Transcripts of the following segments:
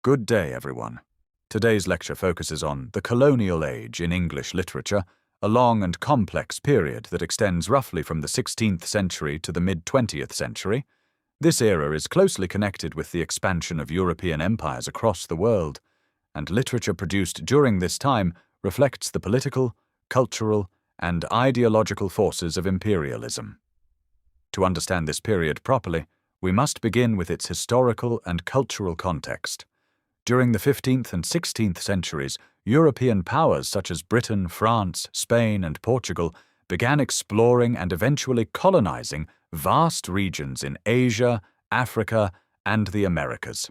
Good day, everyone. Today's lecture focuses on the Colonial Age in English literature, a long and complex period that extends roughly from the 16th century to the mid-20th century. This era is closely connected with the expansion of European empires across the world, and literature produced during this time reflects the political, cultural, and ideological forces of imperialism. To understand this period properly, we must begin with its historical and cultural context. During the 15th and 16th centuries, European powers such as Britain, France, Spain, and Portugal began exploring and eventually colonizing vast regions in Asia, Africa, and the Americas.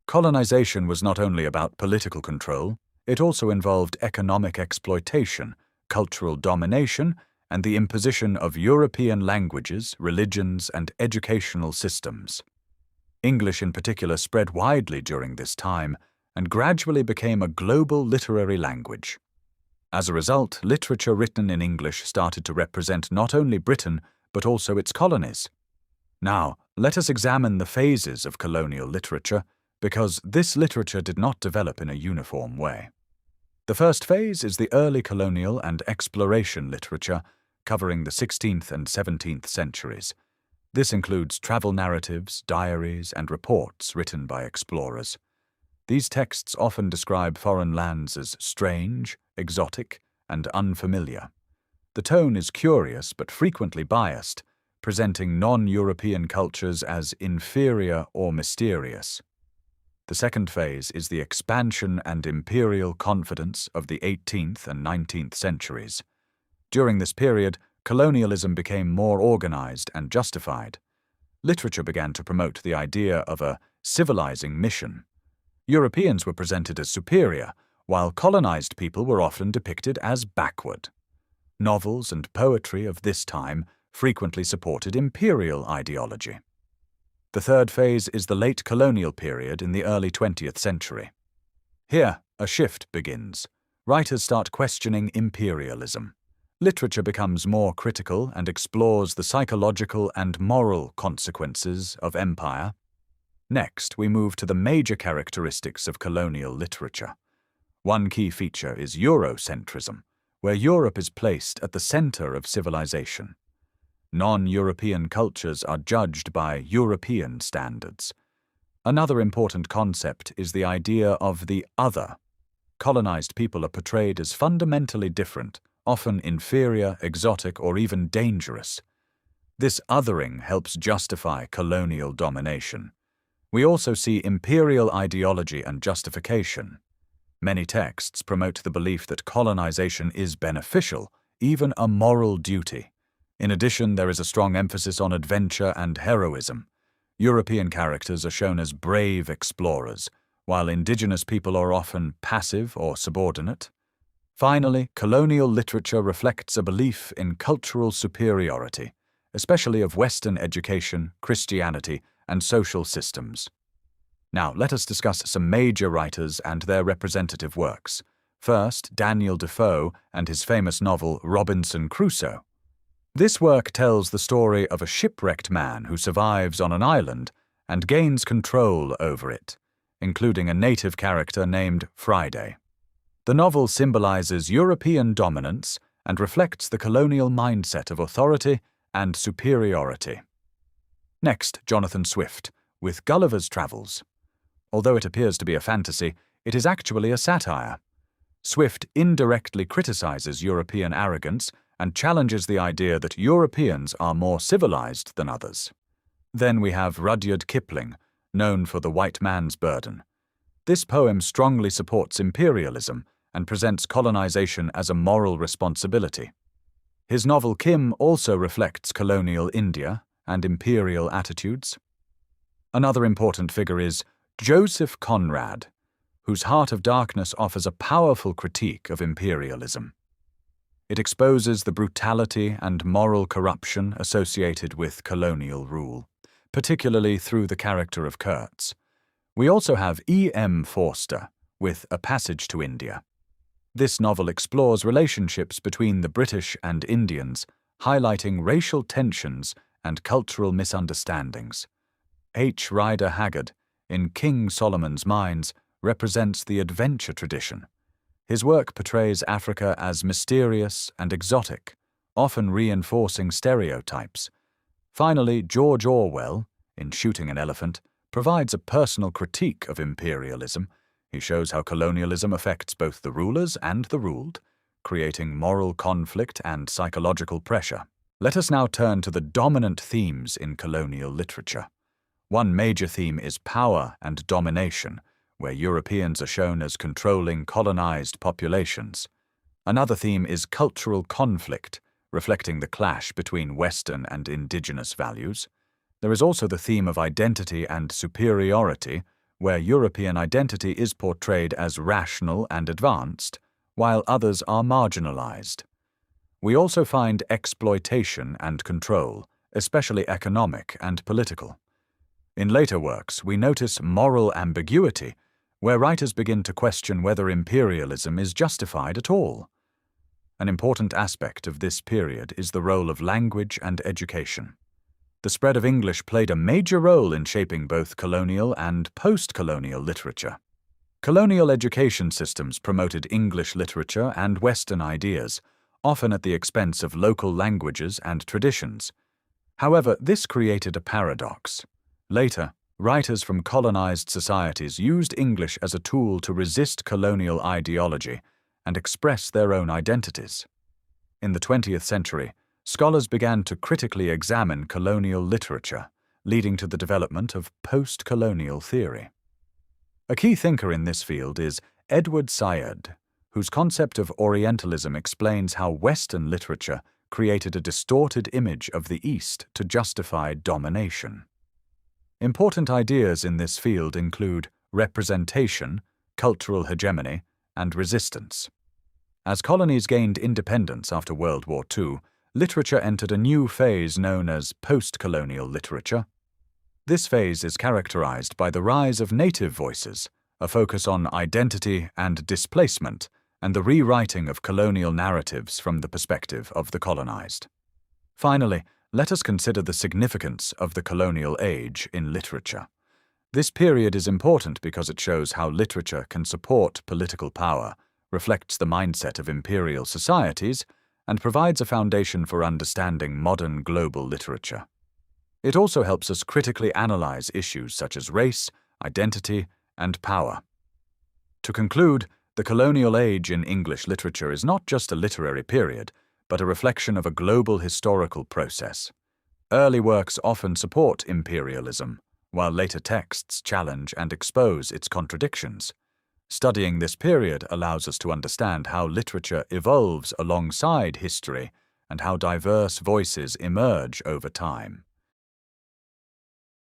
Colonization was not only about political control, it also involved economic exploitation, cultural domination, and the imposition of European languages, religions, and educational systems. English in particular spread widely during this time and gradually became a global literary language. As a result, literature written in English started to represent not only Britain, but also its colonies. Now, let us examine the phases of colonial literature, because this literature did not develop in a uniform way. The first phase is the early colonial and exploration literature, covering the 16th and 17th centuries. This includes travel narratives, diaries, and reports written by explorers. These texts often describe foreign lands as strange, exotic, and unfamiliar. The tone is curious but frequently biased, presenting non-European cultures as inferior or mysterious. The second phase is the expansion and imperial confidence of the 18th and 19th centuries. During this period, colonialism became more organized and justified. Literature began to promote the idea of a civilizing mission. Europeans were presented as superior, while colonized people were often depicted as backward. Novels and poetry of this time frequently supported imperial ideology. The third phase is the late colonial period in the early 20th century. Here, a shift begins. Writers start questioning imperialism. Literature becomes more critical and explores the psychological and moral consequences of empire. Next, we move to the major characteristics of colonial literature. One key feature is Eurocentrism, where Europe is placed at the center of civilization. Non-European cultures are judged by European standards. Another important concept is the idea of the other. Colonized people are portrayed as fundamentally different, often inferior, exotic, or even dangerous. This othering helps justify colonial domination. We also see imperial ideology and justification. Many texts promote the belief that colonization is beneficial, even a moral duty. In addition, there is a strong emphasis on adventure and heroism. European characters are shown as brave explorers, while indigenous people are often passive or subordinate. Finally, colonial literature reflects a belief in cultural superiority, especially of Western education, Christianity, and social systems. Now, let us discuss some major writers and their representative works. First, Daniel Defoe and his famous novel Robinson Crusoe. This work tells the story of a shipwrecked man who survives on an island and gains control over it, including a native character named Friday. The novel symbolizes European dominance and reflects the colonial mindset of authority and superiority. Next, Jonathan Swift, with Gulliver's Travels. Although it appears to be a fantasy, it is actually a satire. Swift indirectly criticizes European arrogance and challenges the idea that Europeans are more civilized than others. Then we have Rudyard Kipling, known for The White Man's Burden. This poem strongly supports imperialism and presents colonization as a moral responsibility. His novel Kim also reflects colonial India and imperial attitudes. Another important figure is Joseph Conrad, whose Heart of Darkness offers a powerful critique of imperialism. It exposes the brutality and moral corruption associated with colonial rule, particularly through the character of Kurtz. We also have E.M. Forster, with A Passage to India. This novel explores relationships between the British and Indians, highlighting racial tensions and cultural misunderstandings. H. Rider Haggard in King Solomon's Mines represents the adventure tradition. His work portrays Africa as mysterious and exotic, often reinforcing stereotypes. Finally, George Orwell, in Shooting an Elephant, provides a personal critique of imperialism. He shows how colonialism affects both the rulers and the ruled, creating moral conflict and psychological pressure. Let us now turn to the dominant themes in colonial literature. One major theme is power and domination, where Europeans are shown as controlling colonized populations. Another theme is cultural conflict, reflecting the clash between Western and indigenous values. There is also the theme of identity and superiority, where European identity is portrayed as rational and advanced, while others are marginalized. We also find exploitation and control, especially economic and political. In later works, we notice moral ambiguity, where writers begin to question whether imperialism is justified at all. An important aspect of this period is the role of language and education. The spread of English played a major role in shaping both colonial and post-colonial literature. Colonial education systems promoted English literature and Western ideas, often at the expense of local languages and traditions. However, this created a paradox. Later, writers from colonized societies used English as a tool to resist colonial ideology and express their own identities. In the 20th century, scholars began to critically examine colonial literature, leading to the development of post-colonial theory. A key thinker in this field is Edward Sajjad, whose concept of Orientalism explains how Western literature created a distorted image of the East to justify domination. Important ideas in this field include representation, cultural hegemony, and resistance. As colonies gained independence after World War II, literature entered a new phase known as post-colonial literature. This phase is characterized by the rise of native voices, a focus on identity and displacement, and the rewriting of colonial narratives from the perspective of the colonized. Finally, let us consider the significance of the colonial age in literature. This period is important because it shows how literature can support political power, reflects the mindset of imperial societies, and provides a foundation for understanding modern global literature. It also helps us critically analyze issues such as race, identity, and power. To conclude, the colonial age in English literature is not just a literary period, but a reflection of a global historical process. Early works often support imperialism, while later texts challenge and expose its contradictions. Studying this period allows us to understand how literature evolves alongside history and how diverse voices emerge over time.